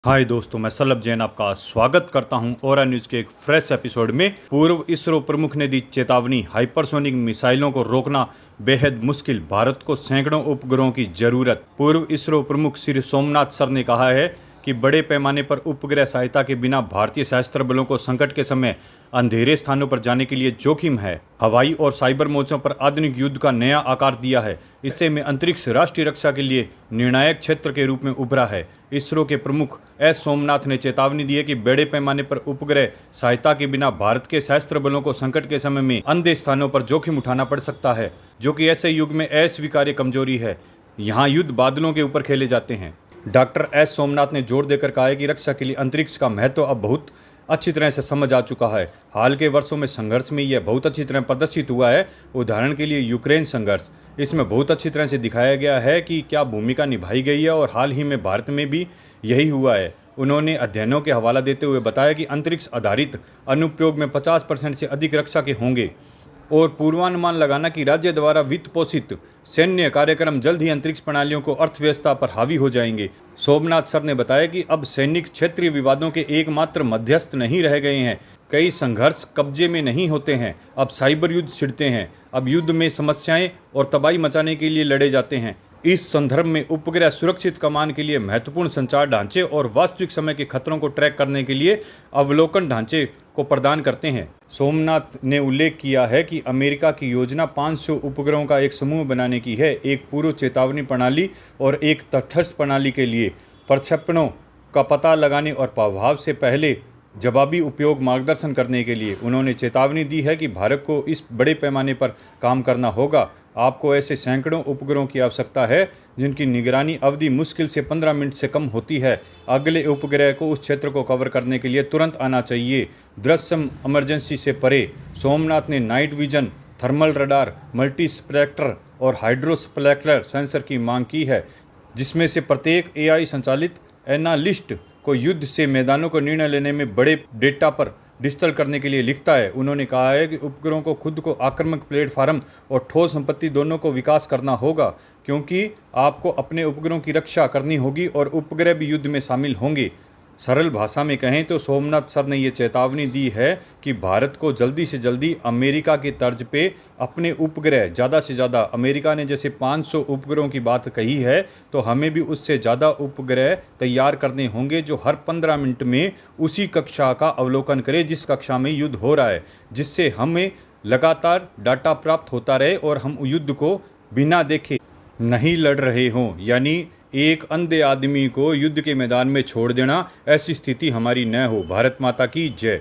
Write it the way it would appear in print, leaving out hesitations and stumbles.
हाय दोस्तों, मैं सलभ जैन आपका स्वागत करता हूं ओरा न्यूज के एक फ्रेश एपिसोड में। पूर्व इसरो प्रमुख ने दी चेतावनी, हाइपरसोनिक मिसाइलों को रोकना बेहद मुश्किल, भारत को सैकड़ों उपग्रहों की जरूरत। पूर्व इसरो प्रमुख श्री सोमनाथ सर ने कहा है कि बड़े पैमाने पर उपग्रह सहायता के बिना भारतीय सशस्त्र बलों को संकट के समय अंधेरे स्थानों पर जाने के लिए जोखिम है। हवाई और साइबर मोर्चों पर आधुनिक युद्ध का नया आकार दिया है। इससे में अंतरिक्ष राष्ट्रीय रक्षा के लिए निर्णायक क्षेत्र के रूप में उभरा है। इसरो के प्रमुख एस सोमनाथ ने चेतावनी दी है कि बड़े पैमाने पर उपग्रह सहायता के बिना भारत के सशस्त्र बलों को संकट के समय में अंधे स्थानों पर जोखिम उठाना पड़ सकता है, जो कि ऐसे युग में अस्वीकार्य कमजोरी है। यहाँ युद्ध बादलों के ऊपर खेले जाते हैं। डॉक्टर एस सोमनाथ ने जोर देकर कहा है कि रक्षा के लिए अंतरिक्ष का महत्व अब बहुत अच्छी तरह से समझ आ चुका है। हाल के वर्षों में संघर्ष में यह बहुत अच्छी तरह प्रदर्शित हुआ है। उदाहरण के लिए यूक्रेन संघर्ष, इसमें बहुत अच्छी तरह से दिखाया गया है कि क्या भूमिका निभाई गई है, और हाल ही में भारत में भी यही हुआ है। उन्होंने अध्ययनों के हवाला देते हुए बताया कि अंतरिक्ष आधारित अनुप्रयोग में 50% से अधिक रक्षा के होंगे, और पूर्वानुमान लगाना कि राज्य द्वारा वित्त पोषित सैन्य कार्यक्रम जल्द ही अंतरिक्ष प्रणालियों को अर्थव्यवस्था पर हावी हो जाएंगे। सोमनाथ सर ने बताया कि अब सैनिक क्षेत्रीय विवादों के एकमात्र मध्यस्थ नहीं रह गए हैं। कई संघर्ष कब्जे में नहीं होते हैं, अब साइबर युद्ध छिड़ते हैं। अब युद्ध में समस्याएं और तबाही मचाने के लिए लड़े जाते हैं। इस संदर्भ में उपग्रह सुरक्षित कमान के लिए महत्वपूर्ण संचार ढांचे और वास्तविक समय के खतरों को ट्रैक करने के लिए अवलोकन ढांचे को प्रदान करते हैं। सोमनाथ ने उल्लेख किया है कि अमेरिका की योजना 500 उपग्रहों का एक समूह बनाने की है, एक पूर्व चेतावनी प्रणाली और एक तटस्थ प्रणाली के लिए प्रक्षेपणों का पता लगाने और प्रभाव से पहले जवाबी उपयोग मार्गदर्शन करने के लिए। उन्होंने चेतावनी दी है कि भारत को इस बड़े पैमाने पर काम करना होगा। आपको ऐसे सैकड़ों उपग्रहों की आवश्यकता है जिनकी निगरानी अवधि मुश्किल से 15 मिनट से कम होती है। अगले उपग्रह को उस क्षेत्र को कवर करने के लिए तुरंत आना चाहिए, दृश्यम इमरजेंसी से परे। सोमनाथ ने night vision, thermal radar, multi spectral और हाइड्रोस्पेक्टर सेंसर की मांग की है, जिसमें से प्रत्येक AI संचालित एनालिस्ट को युद्ध से मैदानों को निर्णय लेने में बड़े डेटा पर डिजिटल करने के लिए लिखता है। उन्होंने कहा है कि उपग्रहों को खुद को आक्रामक प्लेटफार्म और ठोस संपत्ति दोनों को विकास करना होगा, क्योंकि आपको अपने उपग्रहों की रक्षा करनी होगी और उपग्रह भी युद्ध में शामिल होंगे। सरल भाषा में कहें तो सोमनाथ सर ने ये चेतावनी दी है कि भारत को जल्दी से जल्दी अमेरिका के तर्ज पे अपने उपग्रह ज़्यादा से ज़्यादा, अमेरिका ने जैसे 500 उपग्रहों की बात कही है, तो हमें भी उससे ज़्यादा उपग्रह तैयार करने होंगे जो हर 15 मिनट में उसी कक्षा का अवलोकन करे जिस कक्षा में युद्ध हो रहा है, जिससे हमें लगातार डाटा प्राप्त होता रहे और हम युद्ध को बिना देखे नहीं लड़ रहे हों। यानी एक अंधे आदमी को युद्ध के मैदान में छोड़ देना, ऐसी स्थिति हमारी न हो। भारत माता की जय।